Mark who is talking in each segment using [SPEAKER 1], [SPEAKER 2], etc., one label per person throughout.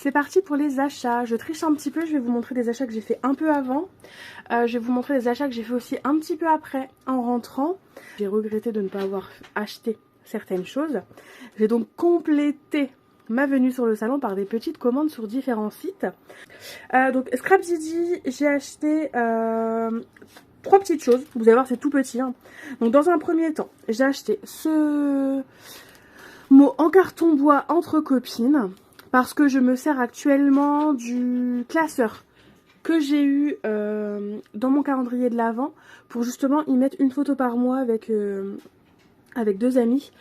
[SPEAKER 1] C'est parti pour les achats. Je triche un petit peu, je vais vous montrer des achats que j'ai fait un peu avant. Je vais vous montrer des achats que j'ai fait aussi un petit peu après en rentrant. J'ai regretté de ne pas avoir acheté certaines choses. J'ai donc complété ma venue sur le salon par des petites commandes sur différents sites. Donc Scrapdiddy, j'ai acheté 3 petites choses. Vous allez voir, c'est tout petit, hein. Donc dans un premier temps, j'ai acheté ce mot en carton bois entre copines. Parce que je me sers actuellement du classeur que j'ai eu dans mon calendrier de l'Avent pour justement y mettre une photo par mois avec 2 amis.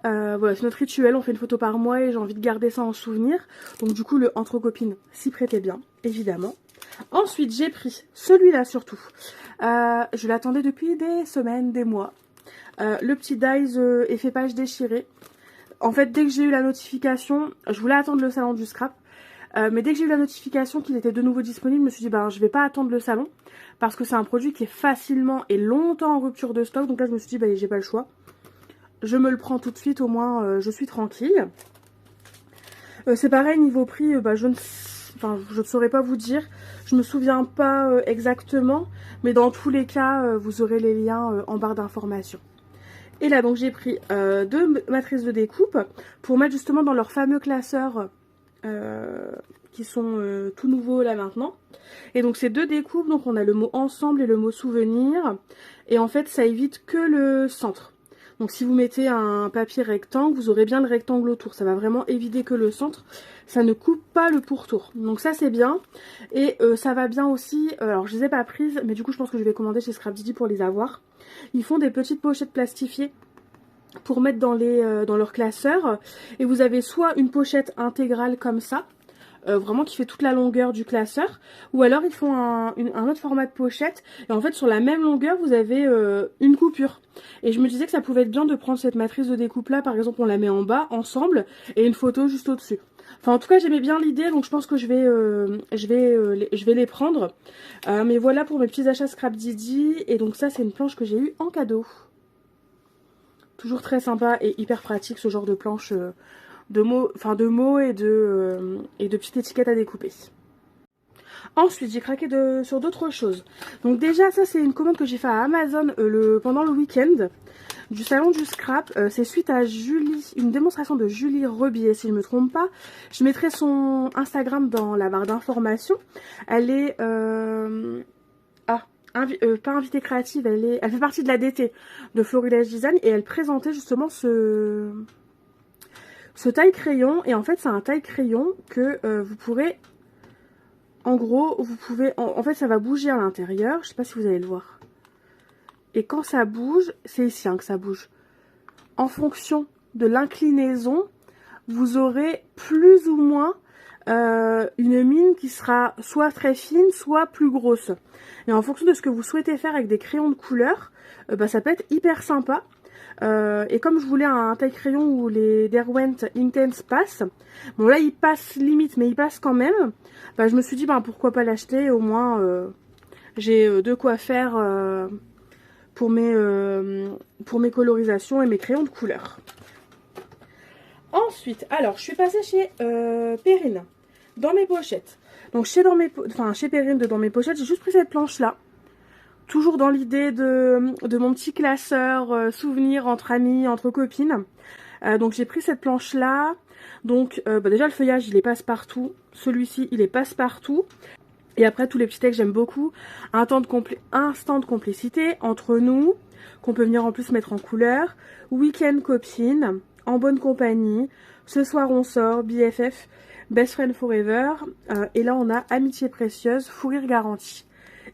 [SPEAKER 1] Voilà, c'est notre rituel, on fait une photo par mois et j'ai envie de garder ça en souvenir. Donc du coup, le entre copines s'y prêtait bien, évidemment. Ensuite, j'ai pris celui-là surtout. Je l'attendais depuis des semaines, des mois. Le petit Dies effet page déchirée. En fait, dès que j'ai eu la notification, je voulais attendre le salon du scrap. Mais dès que j'ai eu la notification qu'il était de nouveau disponible, je me suis dit, ben, je vais pas attendre le salon. Parce que c'est un produit qui est facilement et longtemps en rupture de stock. Donc là, je me suis dit, ben, j'ai pas le choix. Je me le prends tout de suite, au moins, je suis tranquille. C'est pareil, niveau prix, je ne saurais pas vous dire. Je me souviens pas exactement. Mais dans tous les cas, vous aurez les liens en barre d'informations. Et là, donc, j'ai pris 2 matrices de découpe pour mettre justement dans leurs fameux classeurs qui sont tout nouveaux là maintenant. Et donc, ces 2 découpes, donc on a le mot ensemble et le mot souvenir. Et en fait, ça évite que le centre. Donc, si vous mettez un papier rectangle, vous aurez bien le rectangle autour. Ça va vraiment éviter que le centre. Ça ne coupe pas le pourtour. Donc, ça, c'est bien. Et ça va bien aussi. Alors, je les ai pas prises, mais du coup, je pense que je vais commander chez Scrapdiddy pour les avoir. Ils font des petites pochettes plastifiées pour mettre dans leur classeur. Et vous avez soit une pochette intégrale comme ça, vraiment qui fait toute la longueur du classeur, ou alors ils font un autre format de pochette. Et en fait, sur la même longueur, vous avez une coupure. Et je me disais que ça pouvait être bien de prendre cette matrice de découpe là, par exemple, on la met en bas, ensemble, et une photo juste au-dessus. Enfin, en tout cas, j'aimais bien l'idée, donc je pense que je vais les prendre. Mais voilà pour mes petits achats Scrapdiddy. Et donc ça, c'est une planche que j'ai eue en cadeau. Toujours très sympa et hyper pratique, ce genre de planche de mots et de petites étiquettes à découper. Ensuite, j'ai craqué sur d'autres choses. Donc déjà, ça, c'est une commande que j'ai fait à Amazon pendant le week-end du salon du scrap. C'est suite à une démonstration de Julie Rebier, si je ne me trompe pas. Je mettrai son Instagram dans la barre d'informations. Elle est... pas invitée créative, elle fait partie de la DT de Florilège Design et elle présentait justement ce taille-crayon. Et en fait, c'est un taille-crayon que vous pourrez... En gros, vous pouvez... En fait, ça va bouger à l'intérieur. Je sais pas si vous allez le voir. Et quand ça bouge, c'est ici que ça bouge. En fonction de l'inclinaison, vous aurez plus ou moins une mine qui sera soit très fine, soit plus grosse. Et en fonction de ce que vous souhaitez faire avec des crayons de couleur, ça peut être hyper sympa. Et comme je voulais un taille-crayon où les Derwent Intense passent, bon là il passe limite, mais il passe quand même, je me suis dit pourquoi pas l'acheter, au moins j'ai de quoi faire pour mes colorisations et mes crayons de couleur. Ensuite, alors je suis passée chez Perrine, dans mes pochettes. Donc chez Perrine, dans mes pochettes, j'ai juste pris cette planche là. Toujours dans l'idée de mon petit classeur souvenir entre amis, entre copines. Donc j'ai pris cette planche là. Donc déjà le feuillage il est passe-partout. Celui-ci il est passe-partout. Et après tous les petits textes j'aime beaucoup. Instant de complicité entre nous. Qu'on peut venir en plus mettre en couleur. Week-end copine. En bonne compagnie. Ce soir on sort. BFF. Best Friend Forever. Et là on a Amitié précieuse. Fou rire garanti.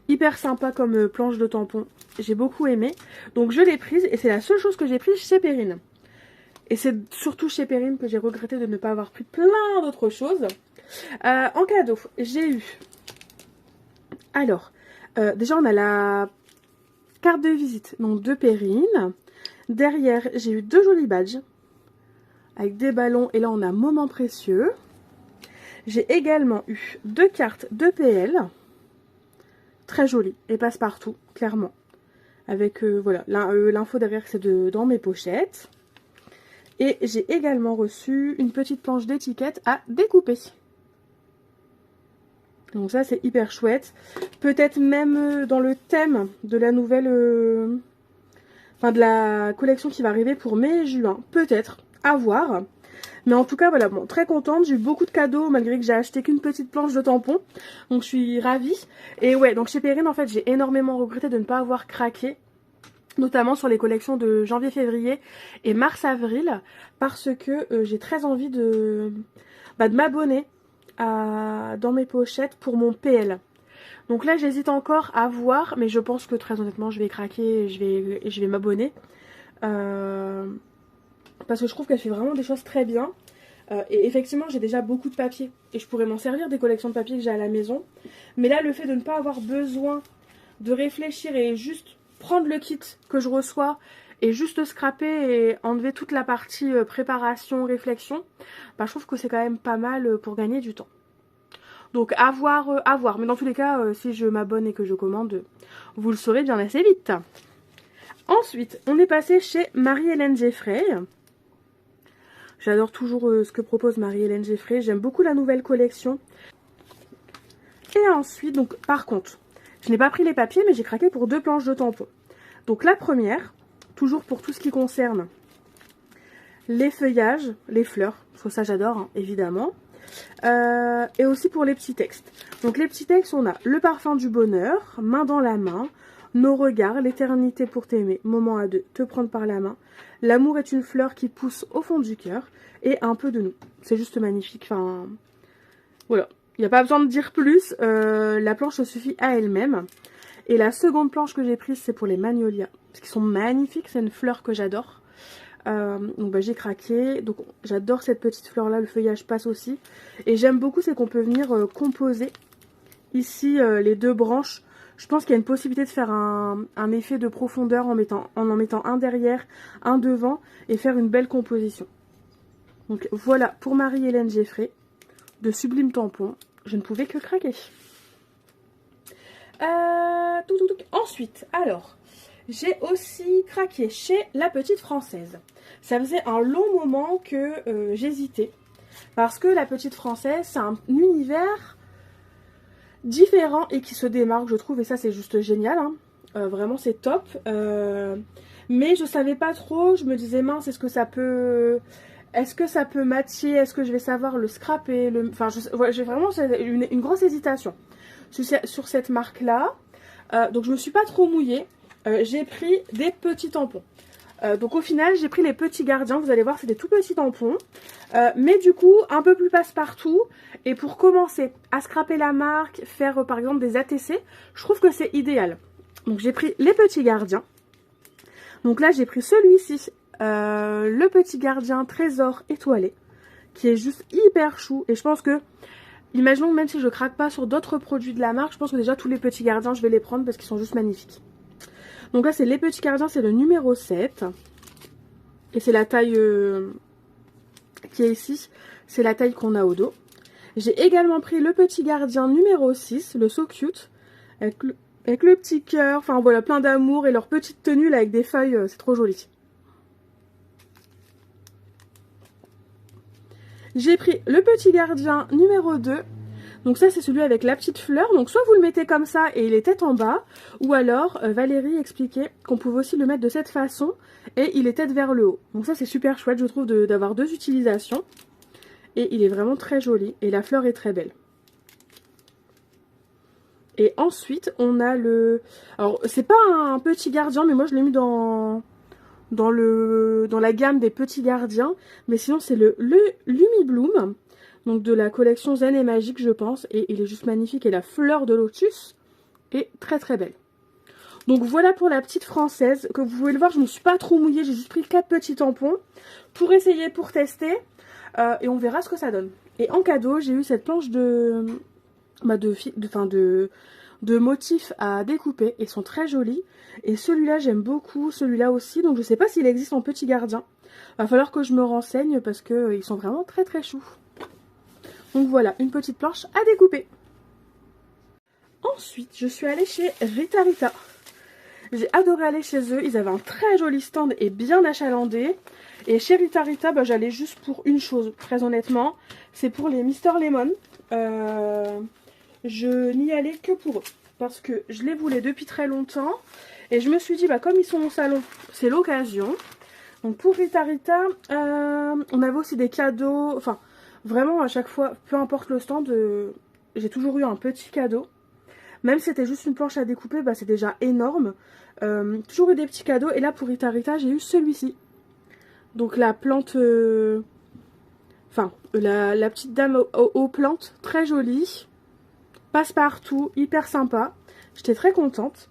[SPEAKER 1] Hyper sympa comme planche de tampon. J'ai beaucoup aimé. Donc je l'ai prise et c'est la seule chose que j'ai prise chez Perrine. Et c'est surtout chez Perrine que j'ai regretté de ne pas avoir pris plein d'autres choses. En cadeau, j'ai eu... Alors, déjà on a la carte de visite donc de Perrine. Derrière, j'ai eu 2 jolis badges. Avec des ballons et là on a Moment précieux. J'ai également eu 2 cartes de PL. Très jolie et passe-partout, clairement. Avec voilà, l'info derrière, c'est dans mes pochettes. Et j'ai également reçu une petite planche d'étiquette à découper. Donc ça c'est hyper chouette. Peut-être même dans le thème de la nouvelle... Enfin de la collection qui va arriver pour mai et juin. Peut-être, à voir. Mais en tout cas voilà, bon, très contente. J'ai eu beaucoup de cadeaux malgré que j'ai acheté qu'une petite planche de tampons. Donc je suis ravie. Et ouais, donc chez Perrine en fait j'ai énormément regretté de ne pas avoir craqué. Notamment sur les collections de janvier-février et mars-avril. Parce que j'ai très envie de m'abonner dans mes pochettes pour mon PL. Donc là j'hésite encore à voir, mais je pense que très honnêtement je vais craquer et je vais m'abonner. Parce que je trouve qu'elle fait vraiment des choses très bien. Et effectivement j'ai déjà beaucoup de papier et je pourrais m'en servir des collections de papier que j'ai à la maison. Mais là le fait de ne pas avoir besoin de réfléchir et juste prendre le kit que je reçois et juste scraper et enlever toute la partie préparation, réflexion, je trouve que c'est quand même pas mal pour gagner du temps. Donc à voir. Mais dans tous les cas, si je m'abonne et que je commande, vous le saurez bien assez vite. Ensuite, on est passé chez Marie-Hélène Geffray. J'adore toujours ce que propose Marie-Hélène Geffray. J'aime beaucoup la nouvelle collection. Et ensuite, donc par contre, je n'ai pas pris les papiers, mais j'ai craqué pour 2 planches de tampons. Donc la première, toujours pour tout ce qui concerne les feuillages, les fleurs, parce que ça j'adore, hein, évidemment. Et aussi pour les petits textes. Donc les petits textes, on a le parfum du bonheur, main dans la main, nos regards, l'éternité pour t'aimer, moment à deux, te prendre par la main, l'amour est une fleur qui pousse au fond du cœur, et un peu de nous. C'est juste magnifique, enfin voilà, il n'y a pas besoin de dire plus, la planche se suffit à elle-même. Et la seconde planche que j'ai prise, c'est pour les magnolias, parce qu'ils sont magnifiques, c'est une fleur que j'adore. Donc j'ai craqué, donc j'adore cette petite fleur là, le feuillage passe aussi, et j'aime beaucoup c'est qu'on peut venir composer ici les 2 branches. Je pense qu'il y a une possibilité de faire un effet de profondeur en en mettant un derrière, un devant, et faire une belle composition. Donc voilà pour Marie-Hélène Geffray, de Sublime Tampon, je ne pouvais que craquer. Ensuite, alors, j'ai aussi craqué chez La Petite Française. Ça faisait un long moment que j'hésitais. Parce que La Petite Française, c'est un univers différent et qui se démarque, je trouve. Et ça, c'est juste génial. Hein. Vraiment, c'est top. Mais je savais pas trop. Je me disais, mince, est-ce que ça peut matcher? Est-ce que je vais savoir le scraper? Enfin, j'ai vraiment une grosse hésitation sur cette marque-là. Donc, je me suis pas trop mouillée. J'ai pris des petits tampons. Donc au final j'ai pris les petits gardiens, vous allez voir c'est des tout petits tampons, mais du coup un peu plus passe-partout. Et pour commencer à scraper la marque, faire par exemple des ATC, je trouve que c'est idéal. Donc j'ai pris les petits gardiens. Donc là j'ai pris celui-ci, le petit gardien trésor étoilé, qui est juste hyper chou. Et je pense que, imaginons même si je craque pas sur d'autres produits de la marque, je pense que déjà tous les petits gardiens je vais les prendre parce qu'ils sont juste magnifiques. Donc là c'est les petits gardiens, c'est le numéro 7. Et c'est la taille qui est ici, c'est la taille qu'on a au dos. J'ai également pris le petit gardien numéro 6, le So Cute, avec le petit cœur, enfin voilà, plein d'amour et leur petite tenue là avec des feuilles, c'est trop joli. J'ai pris le petit gardien numéro 2. Donc ça c'est celui avec la petite fleur, donc soit vous le mettez comme ça et il est tête en bas, ou alors Valérie expliquait qu'on pouvait aussi le mettre de cette façon et il est tête vers le haut. Donc ça c'est super chouette je trouve d'avoir 2 utilisations et il est vraiment très joli et la fleur est très belle. Et ensuite on a le... Alors c'est pas un petit gardien mais moi je l'ai mis dans la gamme des petits gardiens, mais sinon c'est le Lumi Bloom. Donc de la collection Zen et Magique je pense. Et il est juste magnifique. Et la fleur de lotus est très très belle. Donc voilà pour la petite française. Comme vous pouvez le voir je ne me suis pas trop mouillée. J'ai juste pris 4 petits tampons. Pour essayer, pour tester. Et on verra ce que ça donne. Et en cadeau j'ai eu cette planche de motifs à découper. Ils sont très jolis. Et celui-là j'aime beaucoup. Celui-là aussi. Donc je sais pas s'il existe en petit gardien. Va falloir que je me renseigne parce que ils sont vraiment très très choux. Donc voilà, une petite planche à découper. Ensuite, je suis allée chez Rita Rita. J'ai adoré aller chez eux. Ils avaient un très joli stand et bien achalandé. Et chez Rita Rita, j'allais juste pour une chose, très honnêtement. C'est pour les Mister Lemon. je n'y allais que pour eux. Parce que je les voulais depuis très longtemps. Et je me suis dit, bah, comme ils sont au salon, c'est l'occasion. Donc pour Rita Rita, on avait aussi des cadeaux. Enfin, vraiment à chaque fois, peu importe le stand, j'ai toujours eu un petit cadeau. Même si c'était juste une planche à découper, bah, c'est déjà énorme. Toujours eu des petits cadeaux. Et là pour Rita Rita, j'ai eu celui-ci. Donc la plante... Enfin, la petite dame aux plantes, très jolie. Passe-partout, hyper sympa. J'étais très contente.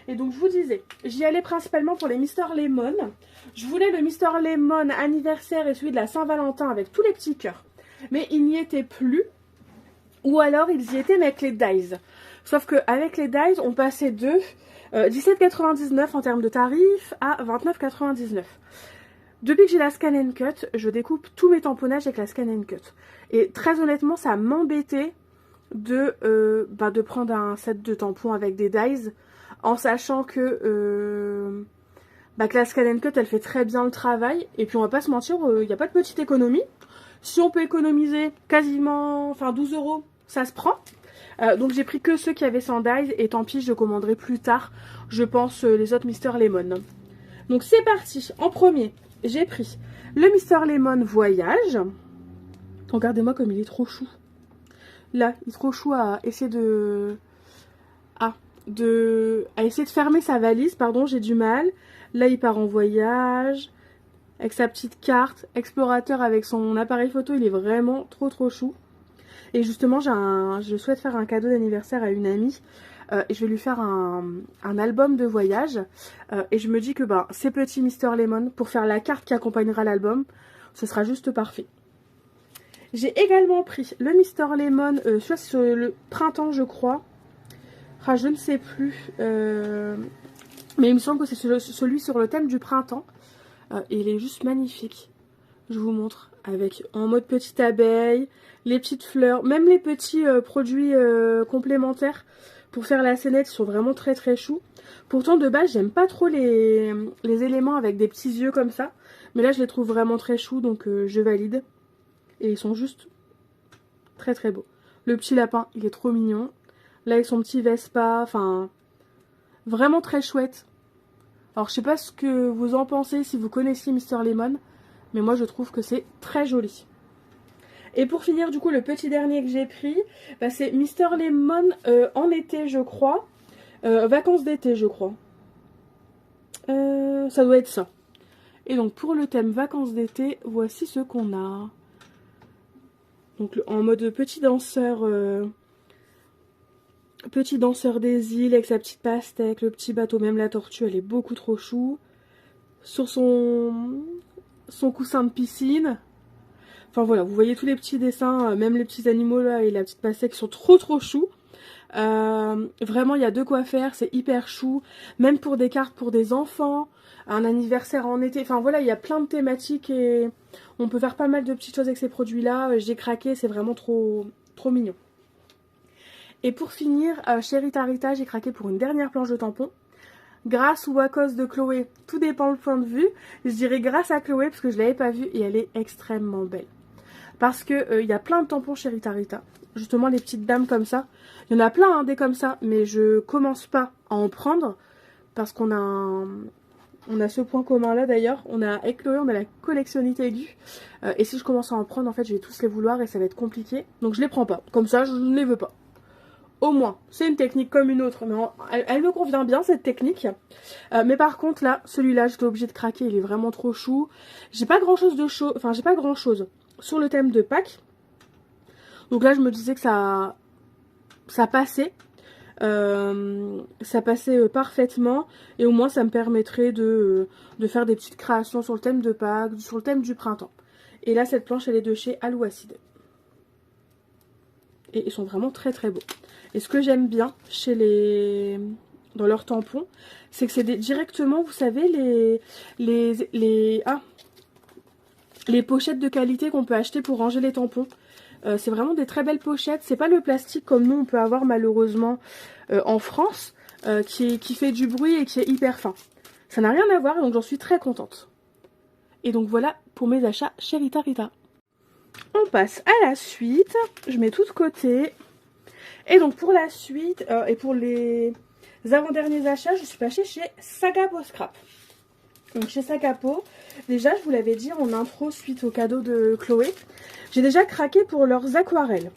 [SPEAKER 1] Et donc je vous disais, j'y allais principalement pour les Mister Lemon. Je voulais le Mister Lemon anniversaire et celui de la Saint-Valentin avec tous les petits cœurs. Mais il n'y était plus. Ou alors ils y étaient mais avec les dies. Sauf qu'avec les dies, on passait de 17,99 en termes de tarifs à 29,99. Depuis que j'ai la Scan & Cut, je découpe tous mes tamponnages avec la Scan & Cut. Et très honnêtement, ça m'embêtait de prendre un set de tampons avec des dies, en sachant que la Scan & Cut, elle fait très bien le travail. Et puis on va pas se mentir, il n'y a pas de petite économie. Si on peut économiser quasiment 12 €, ça se prend. Donc j'ai pris que ceux qui avaient sans dies, et tant pis, je commanderai plus tard, je pense, les autres Mister Lemon. Donc c'est parti. En premier, j'ai pris le Mister Lemon Voyage. Regardez-moi comme il est trop chou. Là, il est trop chou à essayer à essayer de fermer sa valise. Pardon, j'ai du mal. Là, il part en voyage avec sa petite carte explorateur avec son appareil photo. Il est vraiment trop chou. Et justement, je souhaite faire un cadeau d'anniversaire à une amie. Et je vais lui faire un album de voyage. Et je me dis que ces petits Mister Lemon, pour faire la carte qui accompagnera l'album, ce sera juste parfait. J'ai également pris le Mister Lemon, soit sur le printemps je crois. Ah, je ne sais plus. Mais il me semble que c'est celui sur le thème du printemps. Et il est juste magnifique. Je vous montre. Avec en mode petite abeille, les petites fleurs, même les petits produits complémentaires pour faire la scénette, ils sont vraiment très choux. Pourtant de base j'aime pas trop les éléments avec des petits yeux comme ça. Mais là je les trouve vraiment très choux, donc je valide. Et ils sont juste très beaux. Le petit lapin, il est trop mignon. Là avec son petit Vespa, vraiment très chouette. Alors je sais pas ce que vous en pensez si vous connaissiez Mister Lemon. Mais moi je trouve que c'est très joli. Et pour finir du coup le petit dernier que j'ai pris, c'est Mister Lemon en été je crois. Vacances d'été je crois. Ça doit être ça. Et donc pour le thème vacances d'été, voici ce qu'on a. Donc en mode petit danseur des îles avec sa petite pastèque, le petit bateau, même la tortue elle est beaucoup trop chou. Sur son coussin de piscine. Enfin voilà, vous voyez tous les petits dessins, même les petits animaux là et la petite pastèque qui sont trop choux. Vraiment il y a de quoi faire, c'est hyper chou. Même pour des cartes pour des enfants, un anniversaire en été. Enfin voilà, il y a plein de thématiques et on peut faire pas mal de petites choses avec ces produits là. J'ai craqué, c'est vraiment trop mignon. Et pour finir, chez Rita Rita, j'ai craqué pour une dernière planche de tampons. Grâce ou à cause de Chloé, tout dépend le point de vue. Je dirais grâce à Chloé parce que je ne l'avais pas vue et elle est extrêmement belle. Parce que y a plein de tampons chez Rita Rita. Justement les petites dames comme ça. Il y en a plein des comme ça, mais je commence pas à en prendre parce qu'on a ce point commun là d'ailleurs. Avec Chloé, on a la collectionnité aiguë. Et si je commence à en prendre, en fait, je vais tous les vouloir et ça va être compliqué. Donc je les prends pas. Comme ça, je ne les veux pas. Au moins, c'est une technique comme une autre, mais elle me convient bien cette technique. Mais par contre là, celui-là, j'étais obligée de craquer, il est vraiment trop chou. J'ai pas grand chose j'ai pas grand chose sur le thème de Pâques. Donc là, je me disais que ça passait. Ça passait parfaitement. Et au moins, ça me permettrait de faire des petites créations sur le thème de Pâques, sur le thème du printemps. Et là, cette planche, elle est de chez Alouacide. Et ils sont vraiment très beaux. Et ce que j'aime bien dans leurs tampons, c'est que c'est directement, vous savez, les pochettes de qualité qu'on peut acheter pour ranger les tampons. C'est vraiment des très belles pochettes. C'est pas le plastique comme nous on peut avoir malheureusement en France, qui fait du bruit et qui est hyper fin. Ça n'a rien à voir, donc j'en suis très contente. Et donc voilà pour mes achats chez Rita Rita. On passe à la suite. Je mets tout de côté. Et donc pour la suite et pour les avant-derniers achats, je suis passée chez Sagapo Scrap. Donc chez Sagapo, déjà je vous l'avais dit en intro suite au cadeau de Chloé, j'ai déjà craqué pour leurs aquarelles.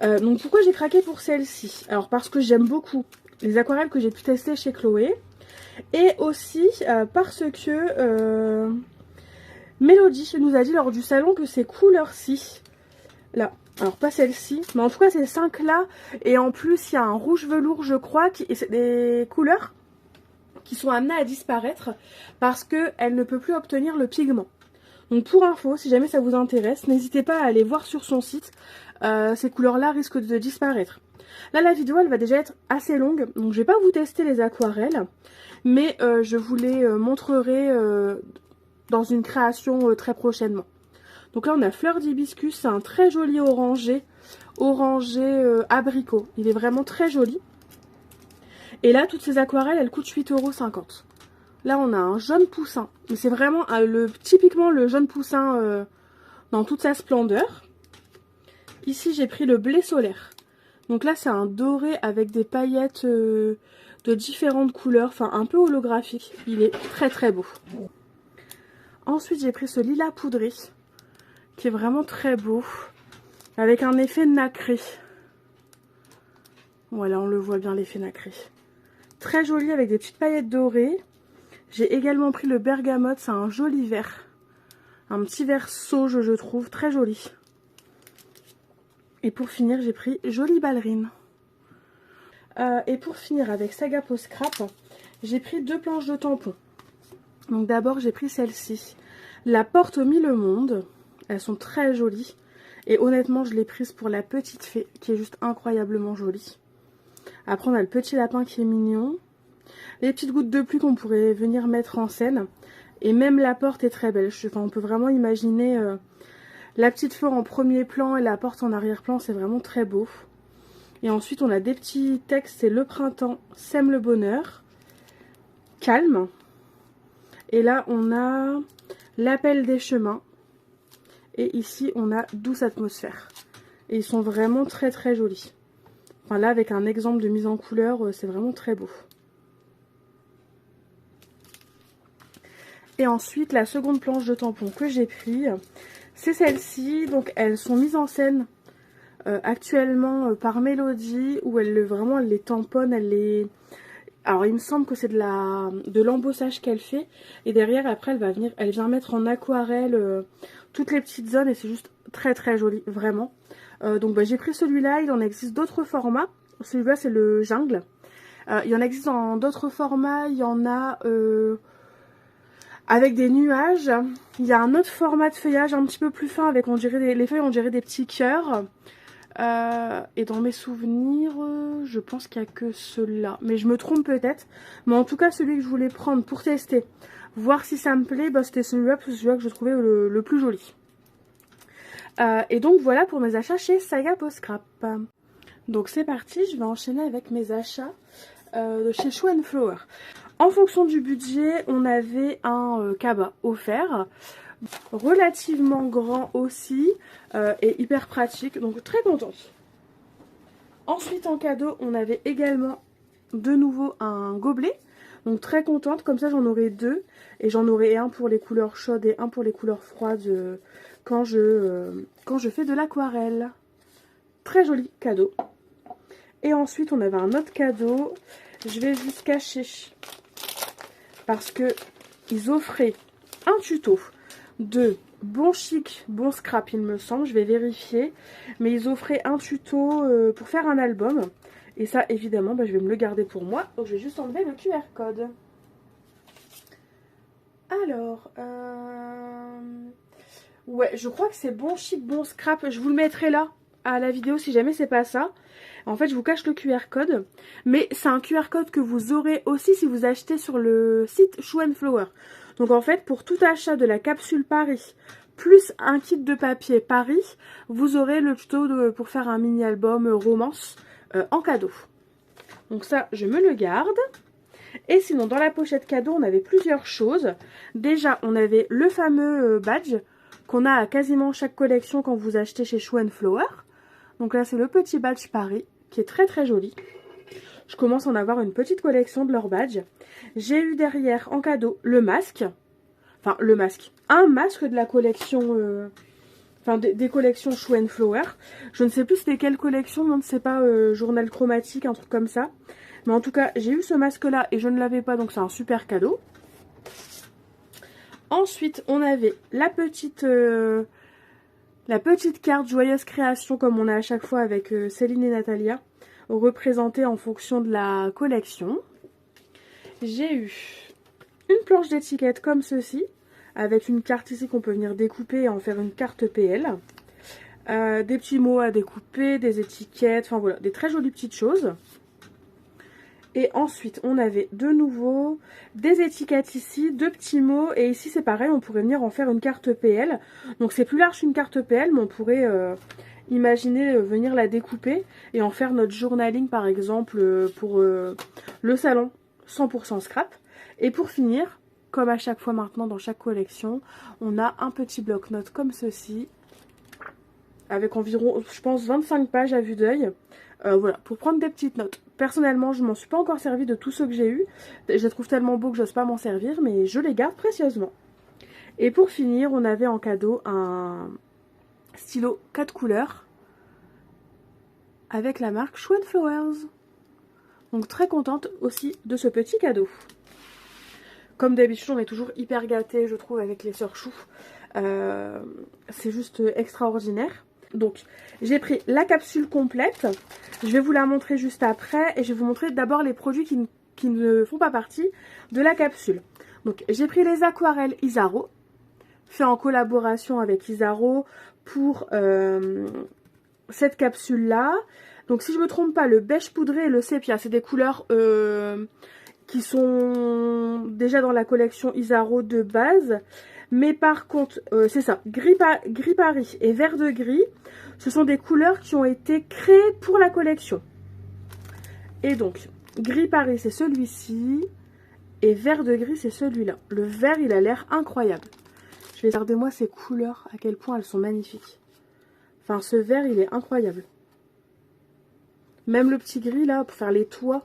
[SPEAKER 1] Donc pourquoi j'ai craqué pour celle-ci? Alors parce que j'aime beaucoup les aquarelles que j'ai pu tester chez Chloé. Et aussi parce que Mélodie nous a dit lors du salon que ces couleurs-ci, là, alors pas celle-ci, mais en tout cas ces 5 là, et en plus il y a un rouge velours je crois, et c'est des couleurs qui sont amenées à disparaître parce qu'elle ne peut plus obtenir le pigment. Donc pour info, si jamais ça vous intéresse, n'hésitez pas à aller voir sur son site, ces couleurs là risquent de disparaître. Là la vidéo elle va déjà être assez longue, donc je vais pas vous tester les aquarelles, mais je vous les montrerai dans une création très prochainement. Donc là on a Fleur d'Hibiscus, c'est un très joli orangé abricot. Il est vraiment très joli. Et là toutes ces aquarelles elles coûtent 8,50 €. Là on a un jaune poussin, mais c'est vraiment typiquement le jaune poussin dans toute sa splendeur. Ici j'ai pris le blé solaire. Donc là c'est un doré avec des paillettes de différentes couleurs, enfin un peu holographique. Il est très très beau. Ensuite j'ai pris ce lilas poudré qui est vraiment très beau, avec un effet nacré. Voilà, on le voit bien l'effet nacré. Très joli avec des petites paillettes dorées. J'ai également pris le bergamote, c'est un joli vert. Un petit vert sauge je trouve, très joli. Et pour finir j'ai pris Jolie Ballerine. Et pour finir avec Sagapo Scrap, j'ai pris 2 planches de tampons. Donc d'abord j'ai pris celle-ci. La porte au mille monde. Elles sont très jolies. Et honnêtement, je l'ai prise pour la petite fée, qui est juste incroyablement jolie. Après, on a le petit lapin qui est mignon. Les petites gouttes de pluie qu'on pourrait venir mettre en scène. Et même la porte est très belle. Enfin, on peut vraiment imaginer la petite fée en premier plan et la porte en arrière-plan. C'est vraiment très beau. Et ensuite, on a des petits textes. C'est le printemps sème le bonheur. Calme. Et là, on a l'appel des chemins. Et ici, on a douce atmosphère. Et ils sont vraiment très très jolis. Enfin là, avec un exemple de mise en couleur, c'est vraiment très beau. Et ensuite, la seconde planche de tampons que j'ai pris, c'est celle-ci. Donc elles sont mises en scène actuellement par Mélodie, où elle les tamponne, elle les... Alors il me semble que c'est de l'embossage qu'elle fait. Et derrière, après, elle vient mettre en aquarelle toutes les petites zones et c'est juste très très joli, vraiment. Donc j'ai pris celui-là, il en existe d'autres formats. Celui-là c'est le jungle. Il en existe dans d'autres formats, il y en a avec des nuages. Il y a un autre format de feuillage un petit peu plus fin avec, on dirait les feuilles on dirait des petits cœurs. Et dans mes souvenirs, je pense qu'il n'y a que ceux-là. Mais je me trompe peut-être. Mais en tout cas, celui que je voulais prendre pour tester, voir si ça me plaît, bah, c'était celui-là, parce que c'est celui-là que je trouvais le plus joli. Et donc voilà pour mes achats chez Sagapo Scrap. Donc c'est parti, je vais enchaîner avec mes achats de chez Shoe & Flower. En fonction du budget, on avait un cabas offert. Relativement grand aussi et hyper pratique, donc très contente. Ensuite en cadeau on avait également de nouveau un gobelet, donc très contente, comme ça j'en aurai 2 et j'en aurai un pour les couleurs chaudes et un pour les couleurs froides quand je fais de l'aquarelle. Très joli cadeau. Et ensuite on avait un autre cadeau, je vais juste cacher parce que ils offraient un tuto de Bon Chic, Bon Scrap il me semble, je vais vérifier. Mais ils offraient un tuto pour faire un album. Et ça évidemment bah, je vais me le garder pour moi. Donc je vais juste enlever le QR code. Alors, ouais je crois que c'est Bon Chic, Bon Scrap. Je vous le mettrai là à la vidéo si jamais c'est pas ça. En fait je vous cache le QR code. Mais c'est un QR code que vous aurez aussi si vous achetez sur le site Shoe & Flower. Donc en fait, pour tout achat de la capsule Paris, plus un kit de papier Paris, vous aurez le tuto pour faire un mini-album romance en cadeau. Donc ça, je me le garde. Et sinon, dans la pochette cadeau, on avait plusieurs choses. Déjà, on avait le fameux badge qu'on a à quasiment chaque collection quand vous achetez chez Shoe & Flower. Donc là, c'est le petit badge Paris, qui est très très jolie. Je commence à en avoir une petite collection de leurs badges. J'ai eu derrière en cadeau le masque. Enfin, le masque. Un masque de la collection... Enfin, des collections Shoe and Flower. Je ne sais plus c'était quelle collection, non, c'est pas journal chromatique, un truc comme ça. Mais en tout cas, j'ai eu ce masque-là et je ne l'avais pas, donc c'est un super cadeau. Ensuite, on avait la petite carte Joyeuse Création, comme on a à chaque fois avec Céline et Natalia, représentée en fonction de la collection. J'ai eu une planche d'étiquette comme ceci, avec une carte ici qu'on peut venir découper et en faire une carte PL. Des petits mots à découper, des étiquettes, enfin voilà, des très jolies petites choses. Et ensuite, on avait de nouveau des étiquettes ici, deux petits mots. Et ici, c'est pareil, on pourrait venir en faire une carte PL. Donc, c'est plus large qu'une carte PL, mais on pourrait imaginer venir la découper et en faire notre journaling, par exemple, pour le salon 100% scrap. Et pour finir, comme à chaque fois maintenant dans chaque collection, on a un petit bloc-notes comme ceci, avec environ, je pense, 25 pages à vue d'œil. Voilà, pour prendre des petites notes. Personnellement, je m'en suis pas encore servi de tous ceux que j'ai eu. Je les trouve tellement beaux que j'ose pas m'en servir, mais je les garde précieusement. Et pour finir, on avait en cadeau un stylo 4 couleurs avec la marque Shoe and Flowers. Donc très contente aussi de ce petit cadeau. Comme d'habitude, on est toujours hyper gâtés, je trouve, avec les sœurs Chou. C'est juste extraordinaire. Donc, j'ai pris la capsule complète. Je vais vous la montrer juste après. Et je vais vous montrer d'abord les produits qui ne font pas partie de la capsule. Donc, j'ai pris les aquarelles Isaro, fait en collaboration avec Isaro pour cette capsule-là. Donc, si je ne me trompe pas, le beige poudré et le sépia, c'est des couleurs qui sont déjà dans la collection Isaro de base. Mais par contre, c'est ça, gris Paris et vert de gris, ce sont des couleurs qui ont été créées pour la collection. Et donc, gris Paris, c'est celui-ci, et vert de gris, c'est celui-là. Le vert, il a l'air incroyable. Je vais regarder moi ces couleurs, à quel point elles sont magnifiques. Enfin, ce vert, il est incroyable. Même le petit gris, là, pour faire les toits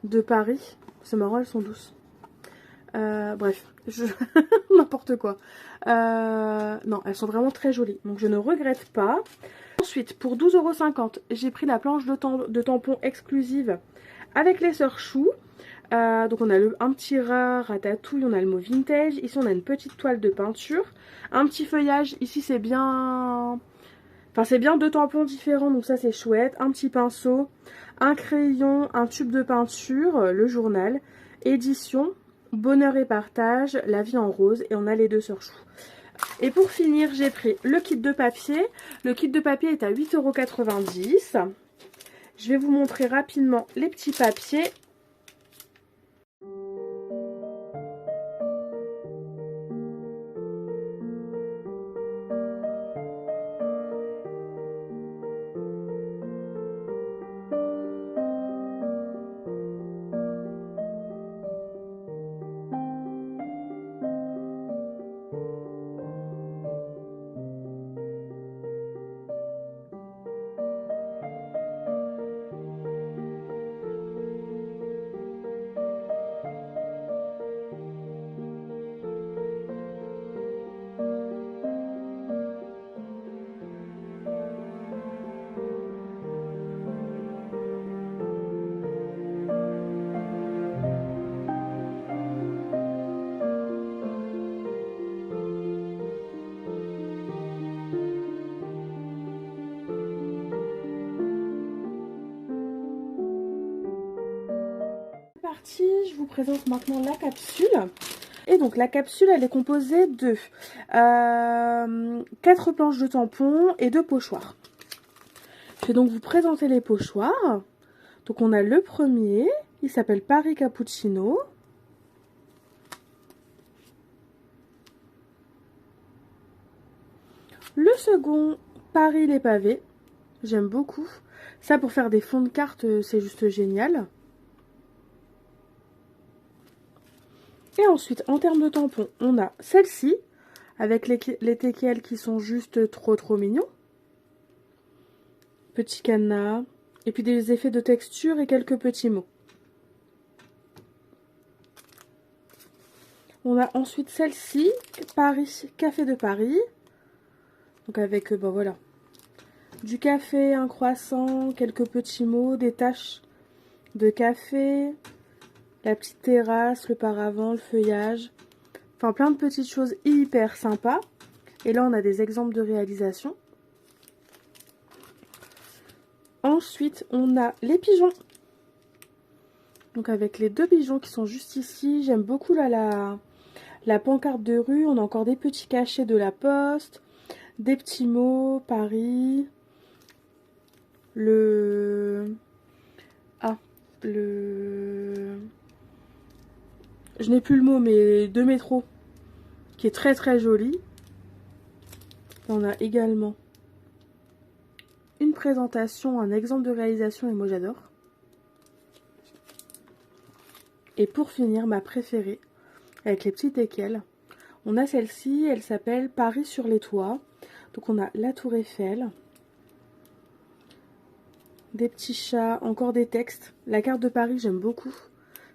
[SPEAKER 1] de Paris, c'est marrant, elles sont douces. Bref, n'importe quoi. Non, elles sont vraiment très jolies. Donc je ne regrette pas. Ensuite, pour 12,50 €, j'ai pris la planche de tampons exclusive avec les sœurs Chou. Donc on a un petit rat, ratatouille, on a le mot vintage. Ici on a une petite toile de peinture. Un petit feuillage, ici c'est bien... Enfin c'est bien deux tampons différents, donc ça c'est chouette. Un petit pinceau, un crayon, un tube de peinture, le journal, édition... Bonheur et partage, la vie en rose, et on a les deux sœurs Chou. Et pour finir, j'ai pris le kit de papier. Le kit de papier est à 8,90 €. Je vais vous montrer rapidement les petits papiers. Je vous présente maintenant la capsule. Et donc la capsule, elle est composée de 4 planches de tampons et 2 pochoirs. Je vais donc vous présenter les pochoirs. Donc on a le premier, il s'appelle Paris Cappuccino. Le second, Paris les pavés. J'aime beaucoup. Ça pour faire des fonds de cartes, c'est juste génial. Et ensuite, en termes de tampons, on a celle-ci, avec les TKL qui sont juste trop mignons. Petit cadenas. Et puis des effets de texture et quelques petits mots. On a ensuite celle-ci, Paris, Café de Paris. Donc avec, ben voilà, du café, un croissant, quelques petits mots, des taches de café, la petite terrasse, le paravent, le feuillage. Enfin, plein de petites choses hyper sympas. Et là, on a des exemples de réalisation. Ensuite, on a les pigeons. Donc avec les 2 pigeons qui sont juste ici. J'aime beaucoup là la pancarte de rue. On a encore des petits cachets de la poste. Des petits mots, Paris. Je n'ai plus le mot, mais de métro. Qui est très très joli. On a également une présentation, un exemple de réalisation et moi j'adore. Et pour finir, ma préférée, avec les petites équelles, on a celle-ci, elle s'appelle Paris sur les toits. Donc on a la tour Eiffel, des petits chats, encore des textes. La carte de Paris, j'aime beaucoup.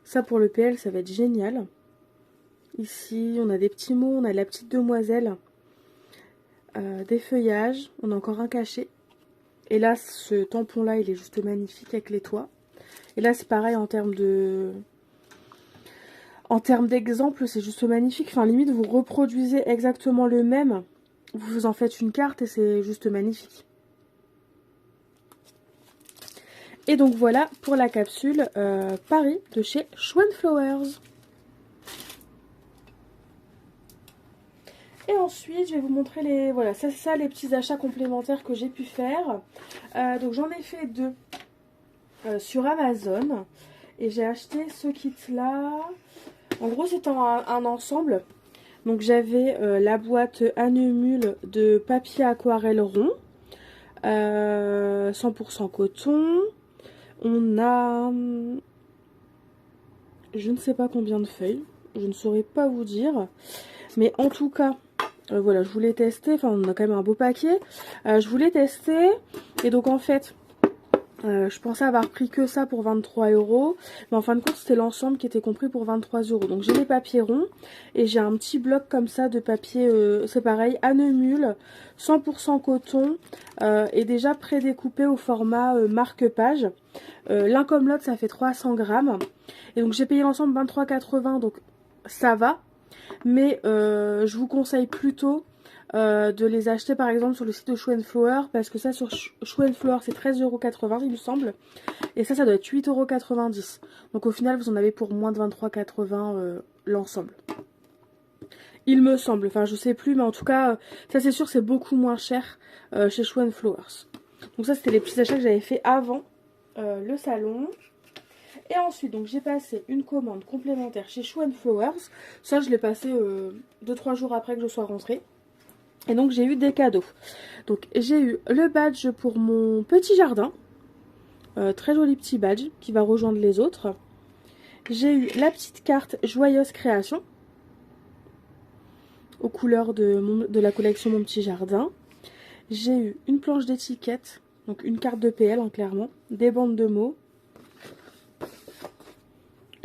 [SPEAKER 1] Ça pour le PL, ça va être génial. Ici, on a des petits mots, on a la petite demoiselle, des feuillages, on a encore un cachet. Et là, ce tampon-là, il est juste magnifique avec les toits. Et là, c'est pareil en termes d'exemple, c'est juste magnifique. Enfin, limite, vous reproduisez exactement le même. Vous en faites une carte et c'est juste magnifique. Et donc voilà pour la capsule Paris de chez Schwan Flowers. Et ensuite, je vais vous montrer les... Voilà, c'est ça les petits achats complémentaires que j'ai pu faire. Donc j'en ai fait 2 sur Amazon. Et j'ai acheté ce kit-là. En gros, c'est un ensemble. Donc j'avais la boîte Anemule de papier aquarelle rond. 100% coton. On a... Je ne sais pas combien de feuilles. Je ne saurais pas vous dire. Mais en tout cas... voilà, je voulais tester, enfin on a quand même un beau paquet. Je voulais tester, et donc en fait, je pensais avoir pris que ça pour 23 €. Mais en fin de compte, c'était l'ensemble qui était compris pour 23 €. Donc j'ai les papiers ronds, et j'ai un petit bloc comme ça de papier, c'est pareil, Anemule, 100% coton, et déjà prédécoupé au format marque-page. L'un comme l'autre, ça fait 300 grammes. Et donc j'ai payé l'ensemble 23,80 €, donc ça va. Mais je vous conseille plutôt de les acheter par exemple sur le site de Schwan Flowers, parce que ça sur Schwan Flowers c'est 13,80 € il me semble, et ça doit être 8,90 €. Donc au final vous en avez pour moins de 23,80 l'ensemble. Il me semble, enfin je sais plus, mais en tout cas ça c'est sûr, c'est beaucoup moins cher chez Schwan Flowers. Donc ça c'était les petits achats que j'avais fait avant le salon. Et ensuite, donc j'ai passé une commande complémentaire chez Schwan Flowers. Ça, je l'ai passé 2-3 jours après que je sois rentrée. Et donc, j'ai eu des cadeaux. Donc, j'ai eu le badge pour mon petit jardin. Très joli petit badge qui va rejoindre les autres. J'ai eu la petite carte Joyeuse Création. Aux couleurs de la collection Mon Petit Jardin. J'ai eu une planche d'étiquette. Donc, une carte de PL, hein, clairement. Des bandes de mots.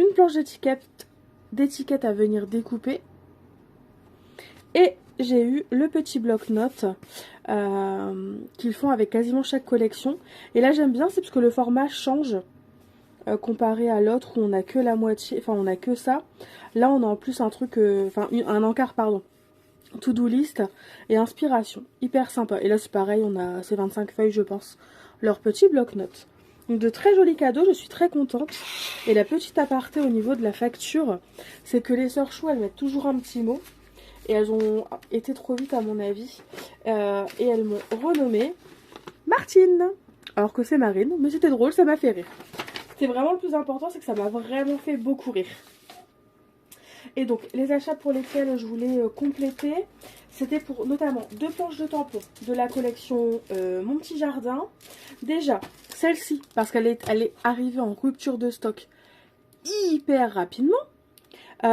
[SPEAKER 1] Une planche d'étiquette à venir découper. Et j'ai eu le petit bloc-notes qu'ils font avec quasiment chaque collection. Et là j'aime bien, c'est parce que le format change comparé à l'autre où on a que la moitié, enfin on a que ça. Là on a en plus un truc, un encart pardon. To-do list et inspiration. Hyper sympa. Et là c'est pareil, on a ces 25 feuilles je pense. Leur petit bloc-notes. Donc de très jolis cadeaux, je suis très contente. Et la petite aparté au niveau de la facture, c'est que les sœurs Chou, elles mettent toujours un petit mot. Et elles ont été trop vite à mon avis. Et elles m'ont renommée Martine. Alors que c'est Marine, mais c'était drôle, ça m'a fait rire. C'était vraiment le plus important, c'est que ça m'a vraiment fait beaucoup rire. Et donc les achats pour lesquels je voulais compléter, c'était pour notamment 2 planches de tampons de la collection Mon Petit Jardin. Déjà, celle-ci, parce qu'elle est arrivée en rupture de stock hyper rapidement.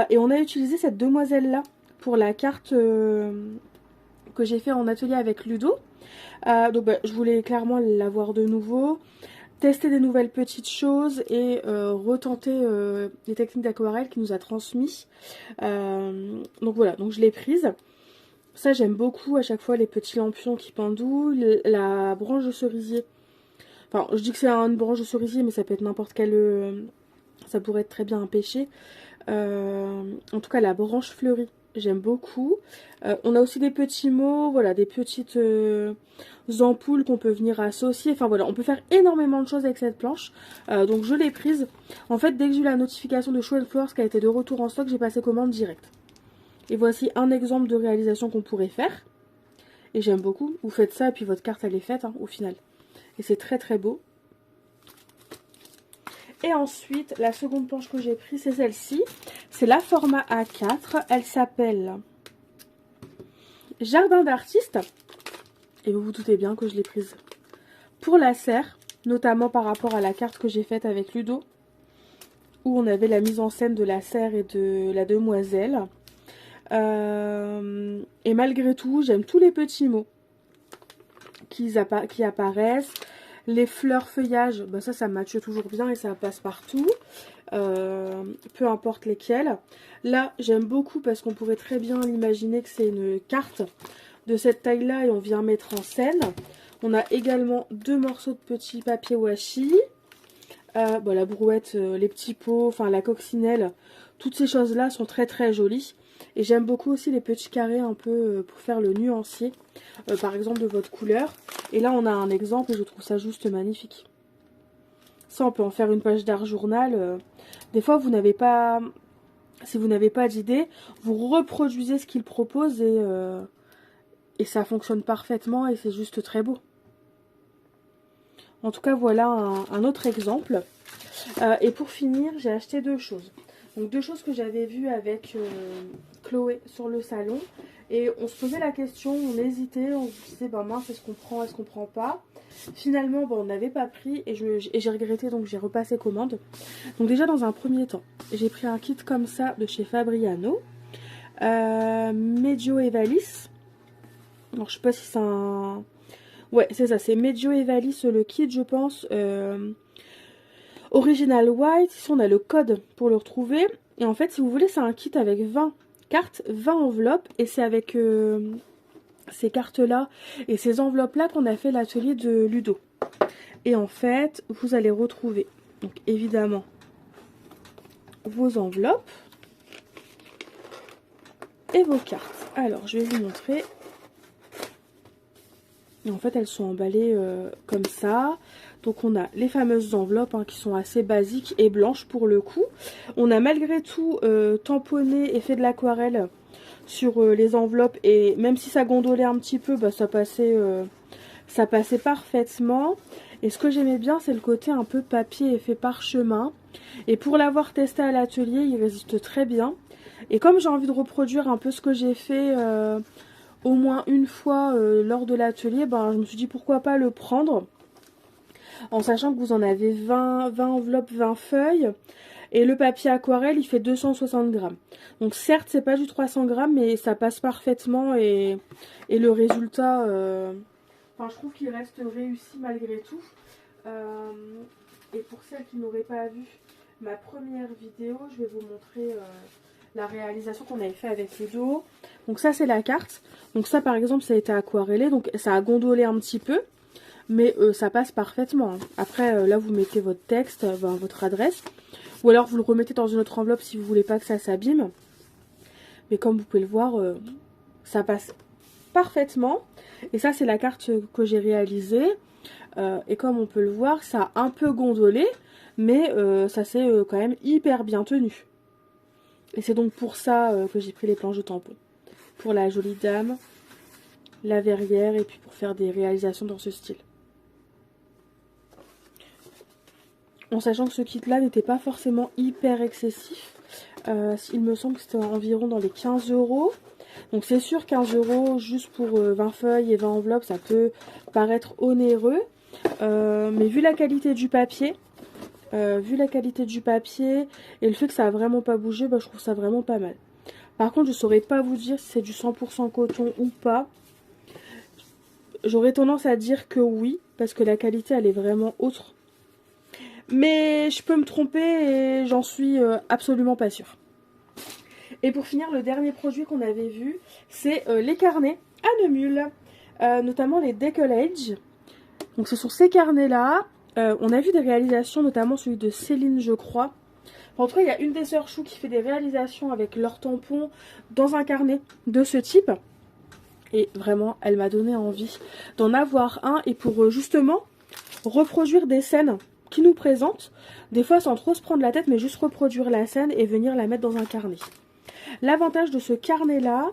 [SPEAKER 1] Et on a utilisé cette demoiselle-là pour la carte que j'ai fait en atelier avec Ludo. Donc bah, je voulais clairement l'avoir de nouveau. tester des nouvelles petites choses et retenter les techniques d'aquarelle qu'il nous a transmis. Donc voilà, donc je l'ai prise. Ça j'aime beaucoup à chaque fois les petits lampions qui pendouillent, la branche de cerisier. Enfin je dis que c'est une branche de cerisier mais ça peut être n'importe quelle... ça pourrait être très bien un pêcher. En tout cas la branche fleurie. J'aime beaucoup. On a aussi des petits mots, voilà, des petites ampoules qu'on peut venir associer. Enfin voilà, on peut faire énormément de choses avec cette planche. Donc je l'ai prise. En fait, dès que j'ai eu la notification de Show & Flowers qui a été de retour en stock, j'ai passé commande direct. Et voici un exemple de réalisation qu'on pourrait faire. Et j'aime beaucoup. Vous faites ça et puis votre carte elle est faite hein, au final. Et c'est très très beau. Et ensuite, la seconde planche que j'ai prise, c'est celle-ci. C'est la format A4. Elle s'appelle Jardin d'artiste. Et vous vous doutez bien que je l'ai prise pour la serre, notamment par rapport à la carte que j'ai faite avec Ludo, où on avait la mise en scène de la serre et de la demoiselle. Et malgré tout, j'aime tous les petits mots qui apparaissent. Les fleurs feuillages, bah ça matche toujours bien et ça passe partout. Peu importe lesquelles. Là, j'aime beaucoup parce qu'on pourrait très bien l'imaginer que c'est une carte de cette taille-là et on vient mettre en scène. On a également deux morceaux de petit papier washi. Bon, la brouette, les petits pots, enfin la coccinelle. Toutes ces choses-là sont très très jolies. Et j'aime beaucoup aussi les petits carrés un peu pour faire le nuancier, par exemple de votre couleur. Et là on a un exemple et je trouve ça juste magnifique. Ça on peut en faire une page d'art journal. Des fois vous n'avez pas, si vous n'avez pas d'idée, vous reproduisez ce qu'il propose et ça fonctionne parfaitement et c'est juste très beau. En tout cas voilà un autre exemple. Et pour finir j'ai acheté deux choses. Donc deux choses que j'avais vues avec Chloé sur le salon. Et on se posait la question, on hésitait, on se disait bah mince est-ce qu'on prend, est-ce qu'on prend pas. Finalement bon, on n'avait pas pris et j'ai regretté donc j'ai repassé commande. Donc déjà dans un premier temps, j'ai pris un kit comme ça de chez Fabriano. Medioevalis. Alors je sais pas si c'est un... Ouais c'est ça, c'est Medioevalis le kit je pense. Original White, ici on a le code pour le retrouver. Et en fait, si vous voulez, c'est un kit avec 20 cartes, 20 enveloppes. Et c'est avec ces cartes-là et ces enveloppes-là qu'on a fait l'atelier de Ludo. Et en fait, vous allez retrouver, donc évidemment, vos enveloppes et vos cartes. Alors, je vais vous montrer. Et en fait, elles sont emballées comme ça. Donc on a les fameuses enveloppes qui sont assez basiques et blanches pour le coup. On a malgré tout tamponné et fait de l'aquarelle sur les enveloppes. Et même si ça gondolait un petit peu, bah, ça passait parfaitement. Et ce que j'aimais bien, c'est le côté un peu papier effet parchemin. Et pour l'avoir testé à l'atelier, il résiste très bien. Et comme j'ai envie de reproduire un peu ce que j'ai fait au moins une fois lors de l'atelier, ben, je me suis dit pourquoi pas le prendre. En sachant que vous en avez 20 enveloppes, 20 feuilles. Et le papier aquarelle, il fait 260 grammes. Donc certes, c'est pas du 300 grammes, mais ça passe parfaitement. Et le résultat, enfin, je trouve qu'il reste réussi malgré tout. Et pour celles qui n'auraient pas vu ma première vidéo, je vais vous montrer la réalisation qu'on avait fait avec le dos. Donc ça, c'est la carte. Donc ça, par exemple, ça a été aquarellé. Donc ça a gondolé un petit peu. Mais ça passe parfaitement. Après, là, vous mettez votre texte, votre adresse. Ou alors, vous le remettez dans une autre enveloppe si vous voulez pas que ça s'abîme. Mais comme vous pouvez le voir, ça passe parfaitement. Et ça, c'est la carte que j'ai réalisée. Et comme on peut le voir, ça a un peu gondolé. Mais ça s'est quand même hyper bien tenu. Et c'est donc pour ça que j'ai pris les planches de tampon. Pour la jolie dame, la verrière et puis pour faire des réalisations dans ce style. En sachant que ce kit là n'était pas forcément hyper excessif. Il me semble que c'était environ dans les 15 €. Donc c'est sûr 15 € juste pour 20 feuilles et 20 enveloppes, ça peut paraître onéreux. Mais vu la qualité du papier, et le fait que ça a vraiment pas bougé, bah, je trouve ça vraiment pas mal. Par contre, je saurais pas vous dire si c'est du 100% coton ou pas. J'aurais tendance à dire que oui, parce que la qualité elle est vraiment autre Mais je peux me tromper et j'en suis absolument pas sûre. Et pour finir, le dernier produit qu'on avait vu, c'est les carnets à Neumul, notamment les Decollage. Donc ce sont ces carnets-là. On a vu des réalisations, notamment celui de Céline, je crois. En tout cas, il y a une des sœurs Chou qui fait des réalisations avec leur tampon dans un carnet de ce type. Et vraiment, elle m'a donné envie d'en avoir un. Et pour justement reproduire des scènes qui nous présentent, des fois sans trop se prendre la tête, mais juste reproduire la scène et venir la mettre dans un carnet. L'avantage de ce carnet-là,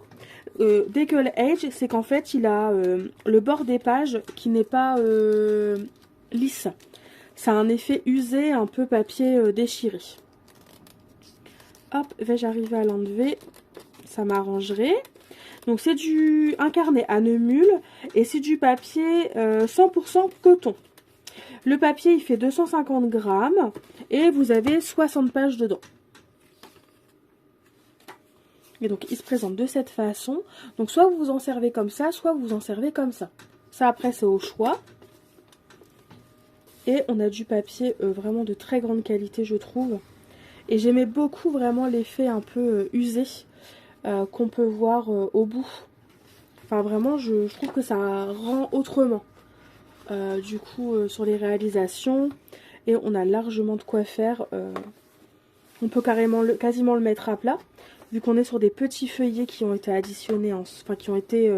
[SPEAKER 1] Decollage, c'est qu'en fait, il a le bord des pages qui n'est pas lisse. Ça a un effet usé, un peu papier déchiré. Hop, vais-je arriver à l'enlever? Ça m'arrangerait. Donc c'est un carnet à Neumul et c'est du papier 100% coton. Le papier il fait 250 grammes et vous avez 60 pages dedans. Et donc il se présente de cette façon. Donc soit vous vous en servez comme ça, soit vous en servez comme ça. Ça après c'est au choix. Et on a du papier vraiment de très grande qualité je trouve. Et j'aimais beaucoup vraiment l'effet un peu usé qu'on peut voir au bout. Enfin vraiment je trouve que ça rend autrement. Du coup sur les réalisations. Et on a largement de quoi faire. On peut quasiment le mettre à plat. Vu qu'on est sur des petits feuillets qui ont été additionnés, enfin qui ont été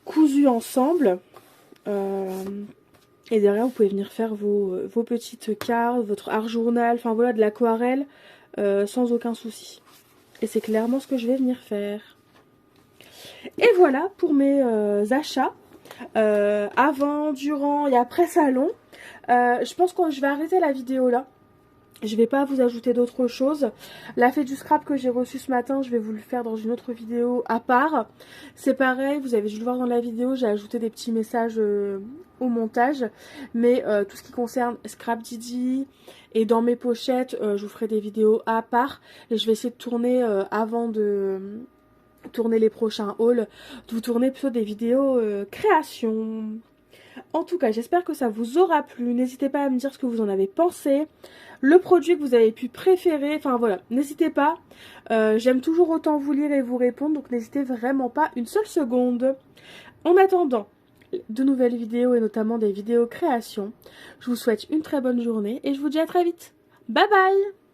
[SPEAKER 1] cousus ensemble. Et derrière, vous pouvez venir faire vos petites cartes, votre art journal, enfin voilà, de l'aquarelle, sans aucun souci. Et c'est clairement ce que je vais venir faire. Et voilà pour mes achats, avant, durant et après salon. Je pense que je vais arrêter la vidéo là. Je vais pas vous ajouter d'autres choses. La fête du scrap que j'ai reçu ce matin, je vais vous le faire dans une autre vidéo à part. C'est pareil, vous avez dû le voir dans la vidéo, j'ai ajouté des petits messages au montage. Mais tout ce qui concerne Scrap Didi et dans mes pochettes, je vous ferai des vidéos à part. Et je vais essayer de tourner avant de tourner les prochains hauls, de vous tourner plutôt des vidéos création. En tout cas, j'espère que ça vous aura plu. N'hésitez pas à me dire ce que vous en avez pensé. Le produit que vous avez pu préférer. Enfin voilà, n'hésitez pas. J'aime toujours autant vous lire et vous répondre. Donc n'hésitez vraiment pas une seule seconde. En attendant de nouvelles vidéos et notamment des vidéos création, je vous souhaite une très bonne journée. Et je vous dis à très vite. Bye bye!